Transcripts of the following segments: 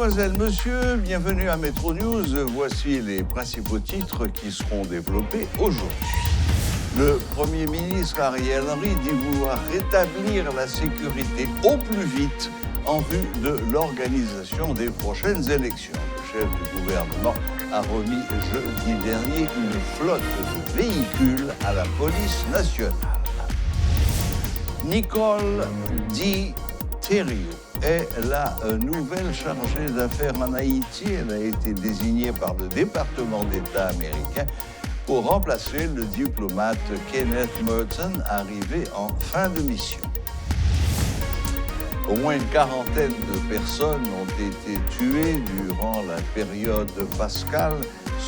Mesdemoiselles, Messieurs, bienvenue à Métro News. Voici les principaux titres qui seront développés aujourd'hui. Le Premier ministre Ariel Henry dit vouloir rétablir la sécurité au plus vite en vue de l'organisation des prochaines élections. Le chef du gouvernement a remis jeudi dernier une flotte de véhicules à la police nationale. Nicole Di Terrio est la nouvelle chargée d'affaires en Haïti. Elle a été désignée par le département d'État américain pour remplacer le diplomate Kenneth Merton, arrivé en fin de mission. Au moins une quarantaine de personnes ont été tuées durant la période pascale,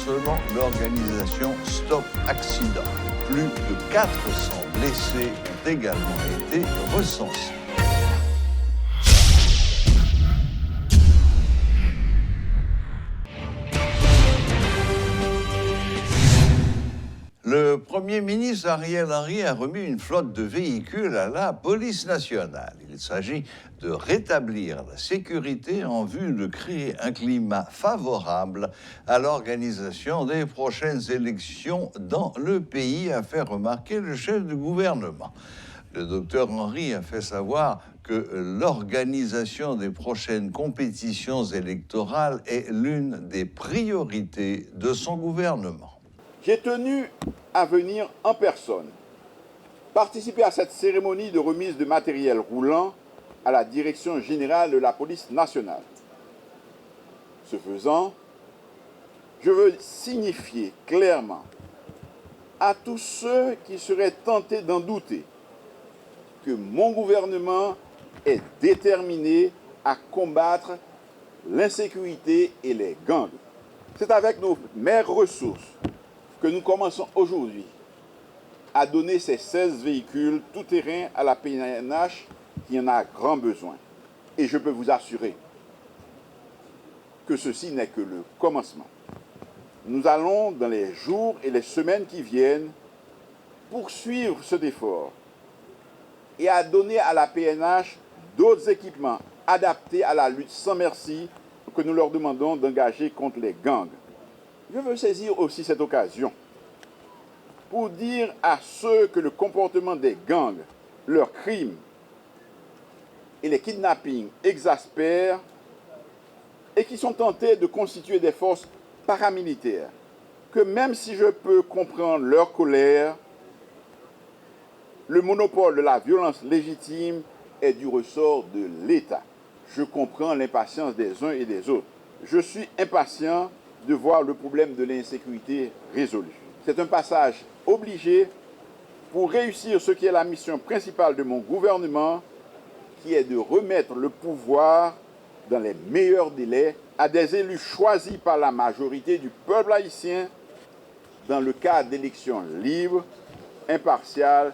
selon l'organisation Stop Accident. Plus de 400 blessés ont également été recensés. Le Premier ministre Ariel Henry a remis une flotte de véhicules à la police nationale. Il s'agit de rétablir la sécurité en vue de créer un climat favorable à l'organisation des prochaines élections dans le pays, a fait remarquer le chef du gouvernement. Le docteur Henry a fait savoir que l'organisation des prochaines compétitions électorales est l'une des priorités de son gouvernement. J'ai tenu à venir en personne, participer à cette cérémonie de remise de matériel roulant à la Direction générale de la police nationale. Ce faisant, je veux signifier clairement à tous ceux qui seraient tentés d'en douter que mon gouvernement est déterminé à combattre l'insécurité et les gangs. C'est avec nos meilleures ressources que nous commençons aujourd'hui à donner ces 16 véhicules tout-terrain à la PNH qui en a grand besoin. Et je peux vous assurer que ceci n'est que le commencement. Nous allons, dans les jours et les semaines qui viennent, poursuivre cet effort et à donner à la PNH d'autres équipements adaptés à la lutte sans merci que nous leur demandons d'engager contre les gangs. Je veux saisir aussi cette occasion pour dire à ceux que le comportement des gangs, leurs crimes et les kidnappings exaspèrent et qui sont tentés de constituer des forces paramilitaires, que même si je peux comprendre leur colère, le monopole de la violence légitime est du ressort de l'État. Je comprends l'impatience des uns et des autres. Je suis impatient de voir le problème de l'insécurité résolu. C'est un passage obligé pour réussir ce qui est la mission principale de mon gouvernement, qui est de remettre le pouvoir dans les meilleurs délais à des élus choisis par la majorité du peuple haïtien dans le cadre d'élections libres, impartiales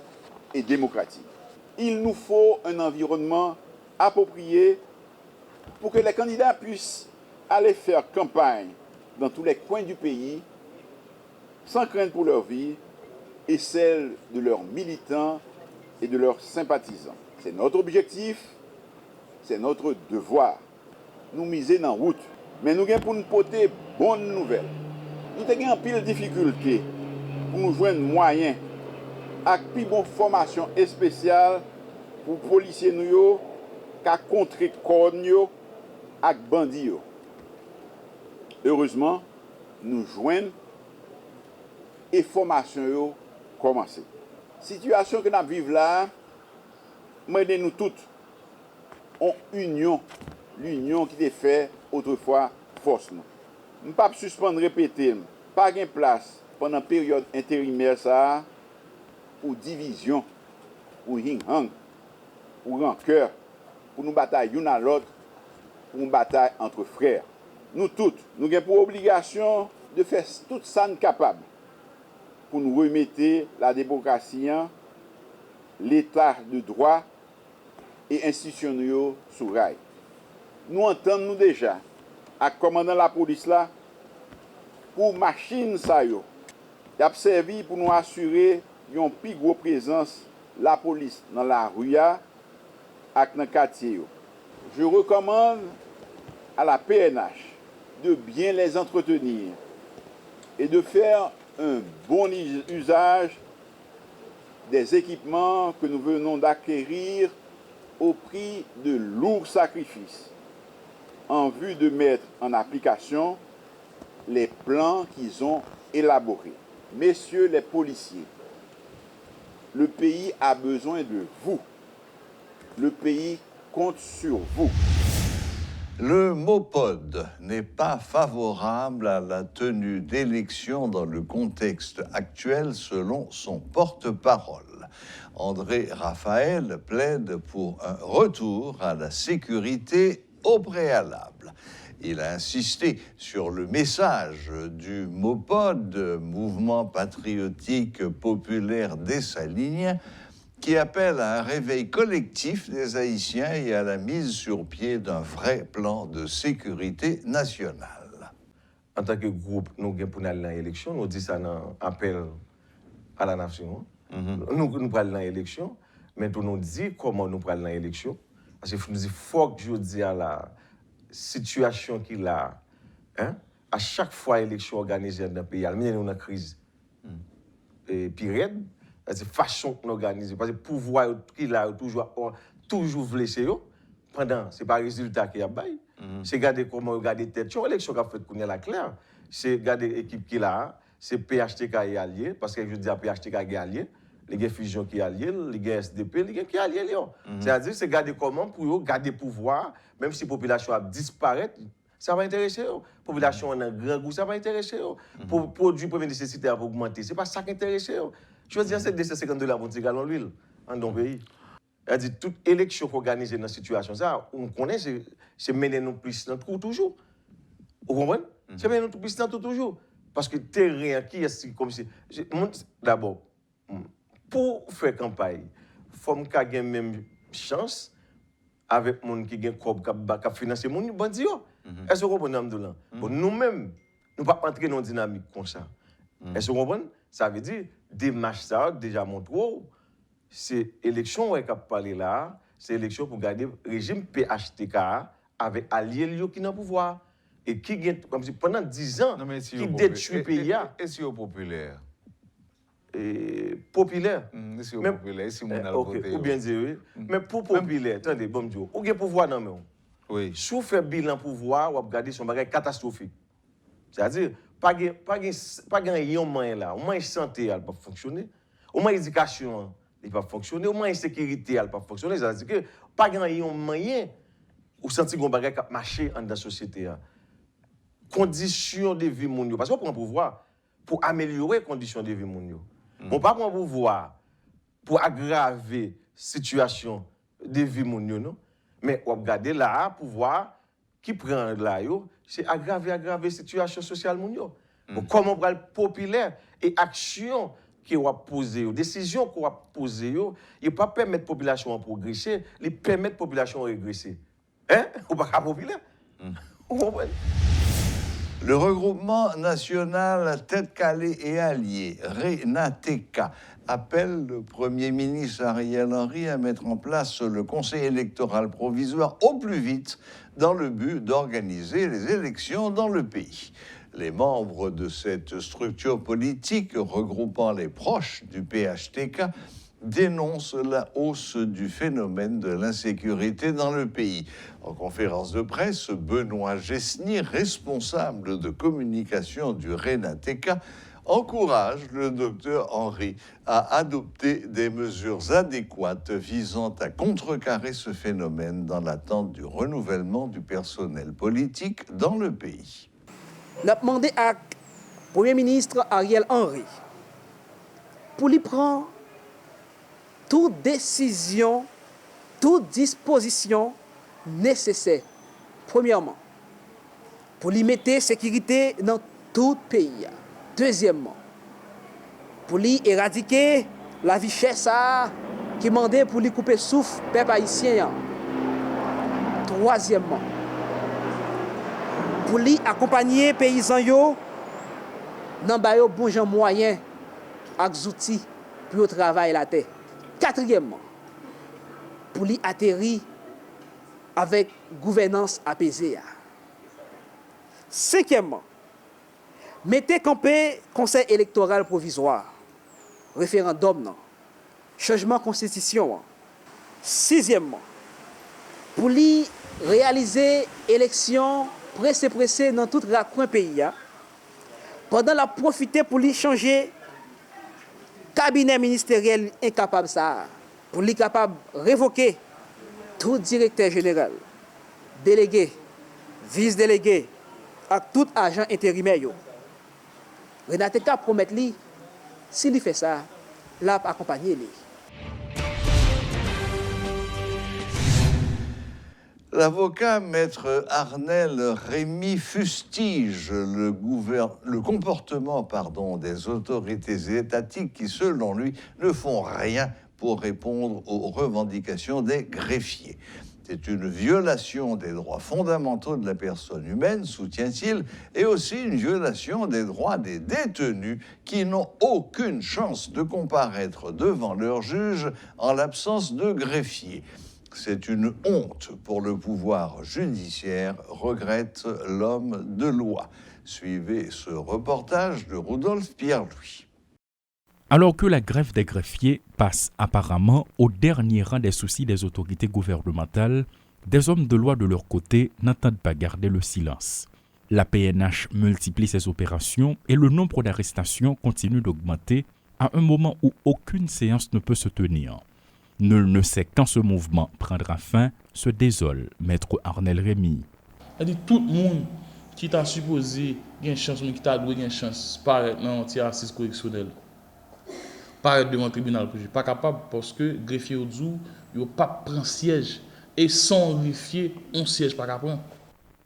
et démocratiques. Il nous faut un environnement approprié pour que les candidats puissent aller faire campagne dans tous les coins du pays, sans crainte pour leur vie et celle de leurs militants et de leurs sympathisants. C'est notre objectif, c'est notre devoir. Nous miser dans la route, mais nous avons pour nous porter bonne nouvelle. Nous avons en pile de difficultés pour nous joindre moyens avec plus bonne formation spéciale pour policiers nous qui contrer corps avec bandits. Heureusement, nous joignons et formation commencé. Situation que nous vivons là, nous toutes en union, l'union qui était faite autrefois force. Nous ne pouvons pas suspendre, répéter, pas de place pendant la période intérimaire ça, pour division, pour yin-hang, pour rancœur, pour nous batailler l'une à l'autre, pour une bataille entre frères. Nous toutes, nous avons pour obligation de faire tout ça capable pour nous remettre la démocratie, l'état de droit et institutionnels sous rail. Nous entendons déjà, à commandant la police là, pour machine ça yo, y a servi pour nous assurer une plus grosse présence la police dans la rue et dans le quartier. Je recommande à la PNH de bien les entretenir et de faire un bon usage des équipements que nous venons d'acquérir au prix de lourds sacrifices en vue de mettre en application les plans qu'ils ont élaborés. Messieurs les policiers, le pays a besoin de vous. Le pays compte sur vous. Le MOPOD n'est pas favorable à la tenue d'élections dans le contexte actuel selon son porte-parole. André Raphaël plaide pour un retour à la sécurité au préalable. Il a insisté sur le message du MOPOD, Mouvement patriotique populaire dessalinien, qui appelle à un réveil collectif des Haïtiens et à la mise sur pied d'un vrai plan de sécurité nationale. En tant que groupe, nous pour aller dans l'élection, nous disons ça dans appel à la nation. Nous pour aller dans l'élection, mais nous disons comment nous pour aller dans l'élection. Parce que nous disons faut que je dis à la situation qu'il a, hein, à chaque fois l'élection organisée dans le pays, il y a une crise. Et pire, c'est façon qu'on organise. Parce que le pouvoir qu'il a toujours blessé, pendant, ce n'est pas le résultat qu'il a bail. C'est regarder comment regarder tête. Sur l'élection qu'a fait qu'on est là clair. C'est regarder l'équipe qu'il a, c'est PHTK et allié, parce que je dis à PHTK et allié, les fusion qui est allié, les SDP, les qui est allié. C'est-à-dire, c'est regarder comment pour garder le pouvoir, même si la population a disparu, ça va intéresser. La population en a un grand goût, ça va intéresser. Pour le produit premier nécessité à augmenter, ce n'est pas ça qui intéresse. Je veux dire, c'est 250 $ pour 10 gallons d'huile dans le pays. C'est-à-dire, toute élection organisée dans cette situation, ça, on connaît, c'est mener nous plus dans tout toujours. Vous comprenez? C'est mener nous plus dans tout toujours. Parce que terrain qui est comme si. D'abord, pour faire campagne, il faut que ait même chance avec les gens qui ont financé les bandits. Est-ce que vous comprenez? Nous-mêmes, nous ne pouvons pas entrer dans une dynamique comme ça. Est-ce que vous comprenez? Ça veut dire, des matchs, ça déjà montré, c'est l'élection qui a parlé là, c'est l'élection pour garder le régime PHTK avec alliés qui sont au pouvoir. Et qui, comme si pendant 10 ans, qui détruit le pays. Est-ce que c'est populaire? Populaire. Est-ce que c'est populaire? Est-ce que c'est voté? Ou bien dire, oui. Mais pour populaire, attendez, bon Dieu, ou bien pouvoir non mais. Oui. Si vous faites bilan pouvoir, vous regardez son bagage catastrophique. C'est-à-dire, pas de moyen là, au moins santé, elle ne peut pas fonctionner. Au moins éducation, elle ne peut pas fonctionner. Au moins sécurité, elle ne peut pas fonctionner. C'est-à-dire que pas de moyen ou sentir qu'on bagage marcher dans la société. Conditions de vie mondiaux. Parce qu'on prend pouvoir pour améliorer les conditions de vie mondiaux. On ne pas prendre pouvoir pour aggraver la situation de vie mondiaux, non? Mais on regarde là, pouvoir qui prend là, c'est aggraver la situation sociale mondiale. Comment on prend le populaire et action qui va poser, décision qu'on va poser, il ne pas permettre la population de progresser, il permet la population de régresser. Hein? Ou pas populaire? Vous comprenez? Le regroupement national Tête-Calais et Alliés, RENATECA, appelle le Premier ministre Ariel Henry à mettre en place le Conseil électoral provisoire au plus vite dans le but d'organiser les élections dans le pays. Les membres de cette structure politique regroupant les proches du PHTK dénonce la hausse du phénomène de l'insécurité dans le pays. En conférence de presse, Benoît Gesny, responsable de communication du RENATECA, encourage le docteur Henry à adopter des mesures adéquates visant à contrecarrer ce phénomène dans l'attente du renouvellement du personnel politique dans le pays. Nous avons demandé à Premier ministre Ariel Henry pour lui prendre toute décision, toute disposition nécessaire. Premièrement, pour lui mettre la sécurité dans tout le pays. Deuxièmement, pour lui éradiquer la richesse qui demandait pour lui couper souffle peuple haïtien. Troisièmement, pour lui accompagner les paysans dans les bons moyens et les outils pour travailler la terre. Quatrièmement, pour lui atterrir avec gouvernance apaisée. Cinquièmement, mettez campé conseil électoral provisoire, référendum, non, changement constitution. Sixièmement, pour lui réaliser élection pressé dans tout raccoin pays, pendant la profiter pour lui changer cabinet ministériel incapable ça, pour lui capable révoquer tout directeur général, délégué, vice-délégué, à tout agent intérimaire. Renate Ka promet lui, s'il fait ça, là accompagner lui. L'avocat maître Arnel Rémy fustige le comportement des autorités étatiques qui, selon lui, ne font rien pour répondre aux revendications des greffiers. C'est une violation des droits fondamentaux de la personne humaine, soutient-il, et aussi une violation des droits des détenus qui n'ont aucune chance de comparaître devant leur juge en l'absence de greffier. C'est une honte pour le pouvoir judiciaire, regrette l'homme de loi. Suivez ce reportage de Rudolf Pierre-Louis. Alors que la grève des greffiers passe apparemment au dernier rang des soucis des autorités gouvernementales, des hommes de loi de leur côté n'entendent pas garder le silence. La PNH multiplie ses opérations et le nombre d'arrestations continue d'augmenter à un moment où aucune séance ne peut se tenir. Nul ne sait quand ce mouvement prendra fin, se désole maître Arnel Rémy. Tout le monde qui t'a supposé une chance, mais qui t'a donné une chance, paraître dans l'anti-assise correctionnelle, paraître devant le tribunal pour juger, pas capable parce que greffier au Zou, il n'a pas pris siège et sans greffier, on siège pas capable.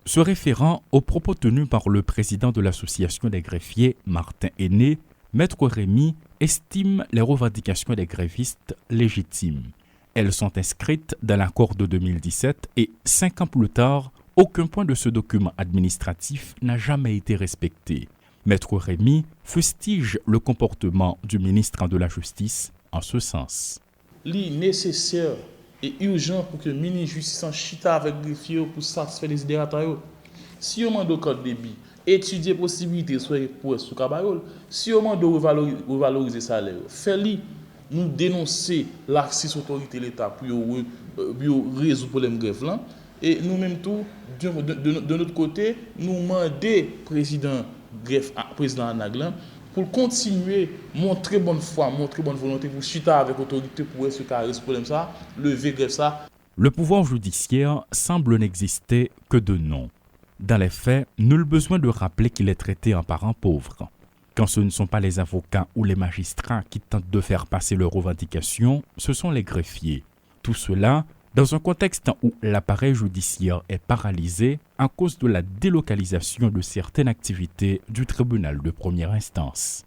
Se référant aux propos tenus par le président de l'association des greffiers, Martin Aîné, maître Rémy estime les revendications des grévistes légitimes. Elles sont inscrites dans l'accord de 2017 et 5 ans plus tard, aucun point de ce document administratif n'a jamais été respecté. Maître Rémy fustige le comportement du ministre de la Justice en ce sens. Il est nécessaire et urgent pour que le ministre de la Justice en chita avec les greffiers pour satisfaire les idéateurs. Si on demande au code débit, étudier possibilité soit pour ce cabarol, si on demande de revaloriser salaire, faites-le nous dénoncer l'accès autorité de l'État pour résoudre le problème grève là. Et nous-mêmes tout, de notre côté, nous demandons président greffe, président Anaglan, pour continuer, montrer bonne foi, montrer bonne volonté pour chuter avec l'autorité pour essayer de résoudre ce problème ça, lever grève ça. Le pouvoir judiciaire semble n'exister que de nom. Dans les faits, nul besoin de rappeler qu'il est traité en parent pauvre. Quand ce ne sont pas les avocats ou les magistrats qui tentent de faire passer leurs revendications, ce sont les greffiers. Tout cela dans un contexte où l'appareil judiciaire est paralysé à cause de la délocalisation de certaines activités du tribunal de première instance.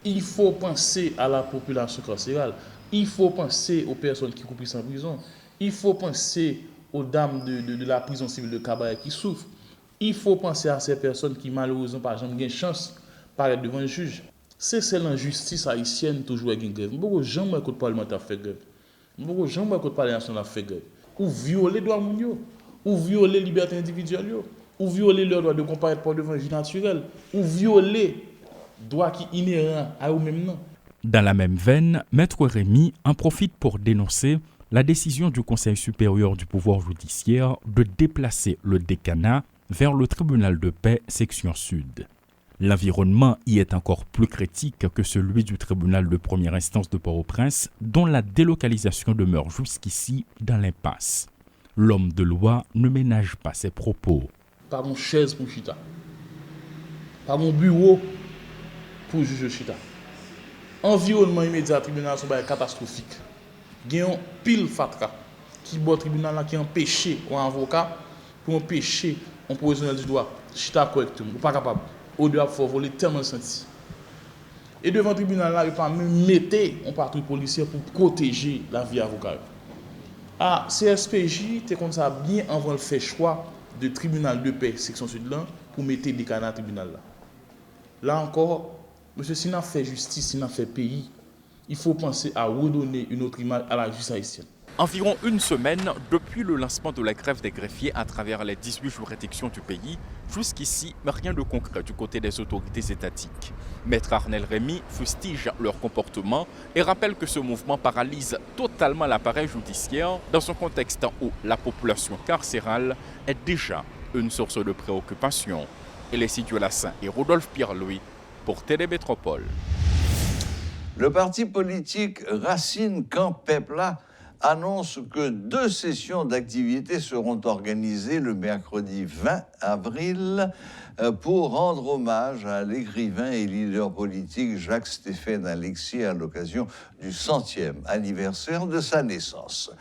Il faut penser à la population carcérale, il faut penser aux personnes qui couplent en prison, il faut penser aux dames de la prison civile de Cabaret qui souffrent, il faut penser à ces personnes qui malheureusement par exemple ont chance de paraître devant le juge. C'est la justice haïtienne toujours avec une grève. Beaucoup de gens ne écoutent pas le parlementaire faire grève. Beaucoup de gens ne écoutent pas les nationaux faire grève. Ou violer les droits mondiaux, ou violer les libertés individuelles, ou violer leur droit de comparaître devant le juge naturel, ou violer les droits qui sont inhérents à eux-mêmes. Dans la même veine, maître Rémy en profite pour dénoncer la décision du Conseil supérieur du pouvoir judiciaire de déplacer le décanat vers le tribunal de paix section sud. L'environnement y est encore plus critique que celui du tribunal de première instance de Port-au-Prince, dont la délocalisation demeure jusqu'ici dans l'impasse. L'homme de loi ne ménage pas ses propos. Pas mon chaise pour chita. Pas mon bureau pour juger chita. Environnement immédiat tribunal sont catastrophique. Il y a un pile fatra qui bon tribunal là qui empêche un avocat pour empêcher un professionnel du droit chita correctement, pas capable. Au doit faut voler tellement senti. Et devant le tribunal là, il pas même mettre un patrouille policier pour protéger la vie avocat. Ah, CSPJ t'es comme ça bien avant le fait choix de tribunal de paix section sud là pour mettre des canards tribunal là. Là encore, monsieur si n'a fait justice, si n'a fait pays, il faut penser à redonner une autre image à la justice haïtienne. Environ une semaine depuis le lancement de la grève des greffiers à travers les 18 juridictions du pays, jusqu'ici, rien de concret du côté des autorités étatiques. Maître Arnel Rémy fustige leur comportement et rappelle que ce mouvement paralyse totalement l'appareil judiciaire dans un contexte où la population carcérale est déjà une source de préoccupation. Elesidio Lassin et Rodolphe Pierre-Louis pour Télémétropole. Le parti politique Racine Camp Pepla annonce que 2 sessions d'activité seront organisées le mercredi 20 avril pour rendre hommage à l'écrivain et leader politique Jacques-Stéphane Alexis à l'occasion du 100e anniversaire de sa naissance.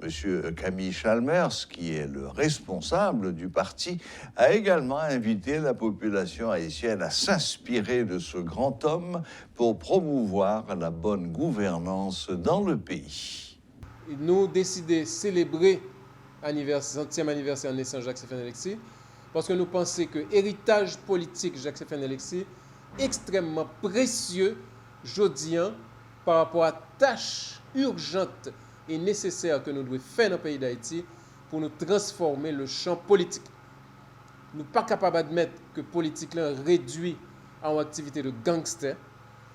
Monsieur Camille Chalmers, qui est le responsable du parti, a également invité la population haïtienne à s'inspirer de ce grand homme pour promouvoir la bonne gouvernance dans le pays. Nous décidons de célébrer le 100e anniversaire de naissance Jacques-Stéphane Alexis parce que nous pensons que l'héritage politique Jacques-Stéphane Alexis est extrêmement précieux aujourd'hui par rapport à la tâche urgente et nécessaire que nous devons faire dans le pays d'Haïti pour nous transformer le champ politique. Nous ne sommes pas capables d'admettre que la politique est réduite à une activité de gangster.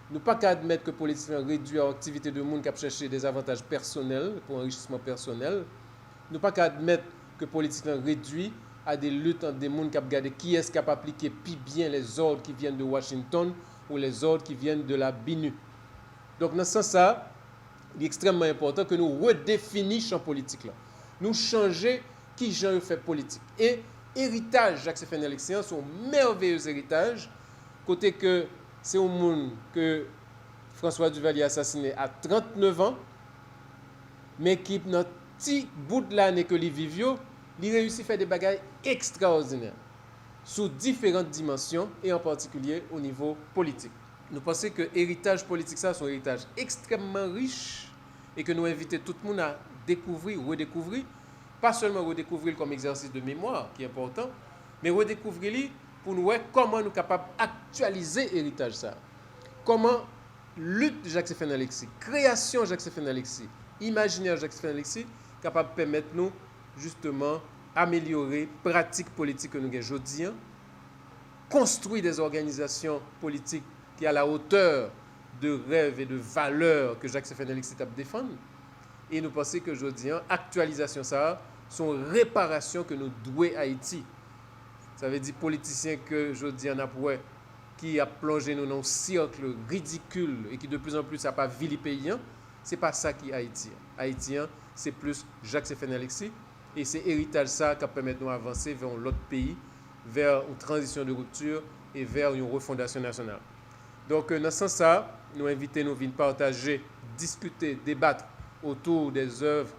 Nous ne pouvons pas admettre que la politique est réduite à une activité de monde qui a cherché des avantages personnels pour enrichissement personnel. Nous ne pouvons pas admettre que la politique est réduite à des luttes entre des gens qui ont regardé qui est-ce qui a appliqué plus bien les ordres qui viennent de Washington ou les ordres qui viennent de la BINU. Donc, dans ce sens-là, il est extrêmement important que nous redéfinissions le champ politique. Nous changeons qui Jean fait politique. Et héritage Jacques-Stéphane Alexis, c'est un merveilleux héritage, côté que c'est un monde que François Duvalier a assassiné à 39 ans, mais qui, dans le petit bout de l'année que il vivait, il réussit à faire des bagages extraordinaires sous différentes dimensions et en particulier au niveau politique. Nous pensons que l'héritage politique, ça, c'est un héritage extrêmement riche et que nous invitons tout le monde à découvrir, redécouvrir, pas seulement redécouvrir comme exercice de mémoire, qui est important, mais redécouvrir pour nous voir comment nous sommes capables d'actualiser l'héritage. Ça. Comment lutte Jacques-Stéphane Alexis, création Jacques-Stéphane Alexis, imaginaire Jacques-Stéphane Alexis, capable de permettre nous justement améliorer la pratique politique que nous avons aujourd'hui, construire des organisations politiques qui à la hauteur de rêves et de valeurs que Jacques-Stéphane Alexis a défendu. Et nous pensons que aujourd'hui, actualisation ça, sont réparation que nous devons à Haïti. Ça veut dire politiciens que aujourd'hui en a qui a plongé nous dans un cercle ridicule et qui de plus en plus n'a pas vilipéant. C'est pas ça qui est haïtien. Haïtien, c'est plus Jacques-Stéphane Alexis et c'est héritage ça qui permet de nous avancer vers l'autre pays, vers une transition de rupture et vers une refondation nationale. Donc, dans ce sens-là, nous invitons nous venir partager, discuter, débattre autour des œuvres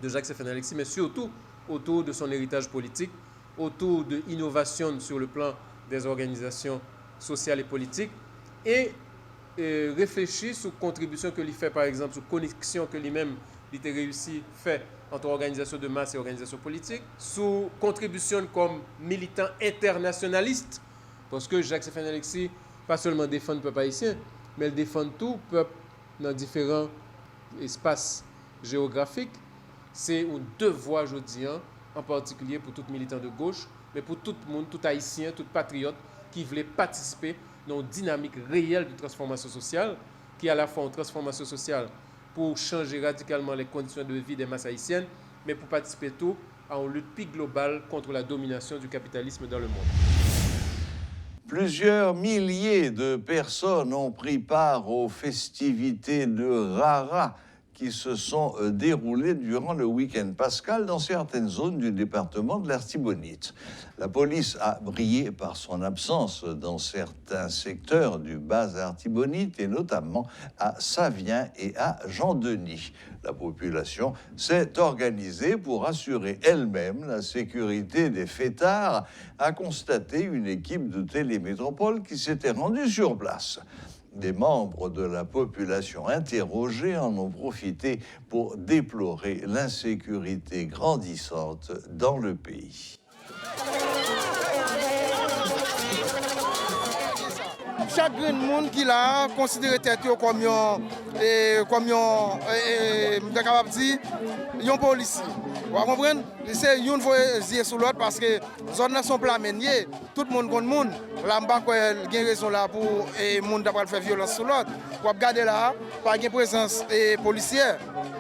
de Jacques-Stéphane Alexis, mais surtout autour de son héritage politique, autour de l'innovation sur le plan des organisations sociales et politiques, et réfléchir sur la contribution que lui fait, par exemple, sur la connexion que lui-même a réussi à faire entre organisations de masse et organisations politiques, sur la contribution comme militant internationaliste, parce que Jacques-Stéphane Alexis pas seulement défend le peuple haïtien, mais il défend tout le peuple dans différents espaces géographiques. C'est un devoir aujourd'hui, en particulier pour tout militant de gauche, mais pour tout le monde, tout haïtien, tout patriote qui voulait participer dans une dynamique réelle de transformation sociale, qui est à la fois une transformation sociale pour changer radicalement les conditions de vie des masses haïtiennes, mais pour participer tout à une lutte plus globale contre la domination du capitalisme dans le monde. Plusieurs milliers de personnes ont pris part aux festivités de Rara qui se sont déroulées durant le week-end pascal dans certaines zones du département de l'Artibonite. La police a brillé par son absence dans certains secteurs du Bas-Artibonite et notamment à Savien et à Jean-Denis. La population s'est organisée pour assurer elle-même la sécurité des fêtards, a constaté une équipe de Télémétropole qui s'était rendue sur place. Des membres de la population interrogés en ont profité pour déplorer l'insécurité grandissante dans le pays. chaque monde qui l'a considéré tête comme capable dire un policier. Vous comprenez? C'est une fois sur l'autre parce que les zones sont plamenées, tout le monde contre le monde. Là, il y a raison là pour les gens qui faire violence sur l'autre. Pour regarder là, pas de présence policière.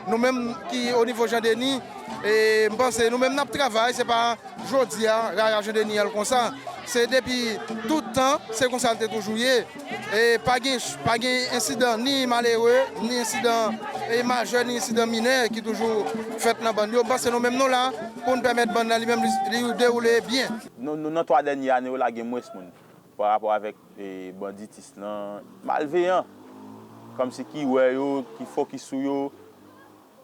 Nous-mêmes qui au niveau Jean-Denis, je pense que nous-mêmes notre travail, ce n'est pas aujourd'hui, Jean-Denis comme ça. C'est depuis tout le temps, c'est comme ça que toujours et pas d'incident ni malheureux, ni incident majeur, ni incident mineur qui toujours fait dans la bande. Parce que nous-mêmes nous là pour nous permettre de lui-même de dérouler bien. Nous, dans 3 dernières années, nous avons moins de monde par rapport avec les banditistes malveillants. Comme si qui faut qu'ils soient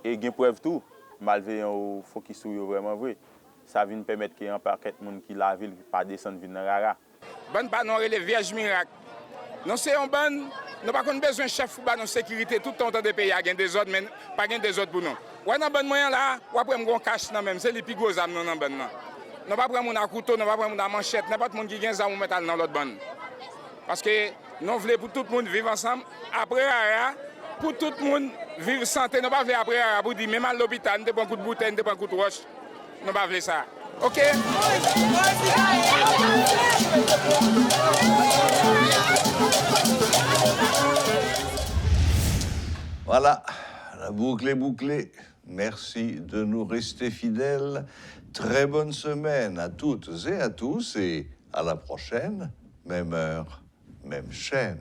et qui preuve tout. Malveillants, il faut qu'ils soient vraiment vrai. Ça vient permettre qu'il y ait un paquet de monde qui la ville pas descendre vinn dans rara. Bonne pas non les vierges miracle. Non c'est un bon, nous pas besoin de chef pour nos sécurité tout le temps des pays, il y a des autres mais pas des autres pour nous. Ouais dans bon moyen là, ou après on cache dans même, c'est les plus gros âmes dans bon là. Nous pas prendre un couteau, nous pas prendre une manchette, n'importe monde qui gagne ça on mettre dans l'autre bonne. Parce que nous voulons pour tout le monde vivre ensemble après rara, pour tout le monde vivre santé, nous pas après rara pour dire même à l'hôpital, nous prend un coup de bouteille, nous prend un coup de roche. Nous ne voulons pas ça. OK? Voilà, la boucle est bouclée. Merci de nous rester fidèles. Très bonne semaine à toutes et à tous et à la prochaine. Même heure, même chaîne.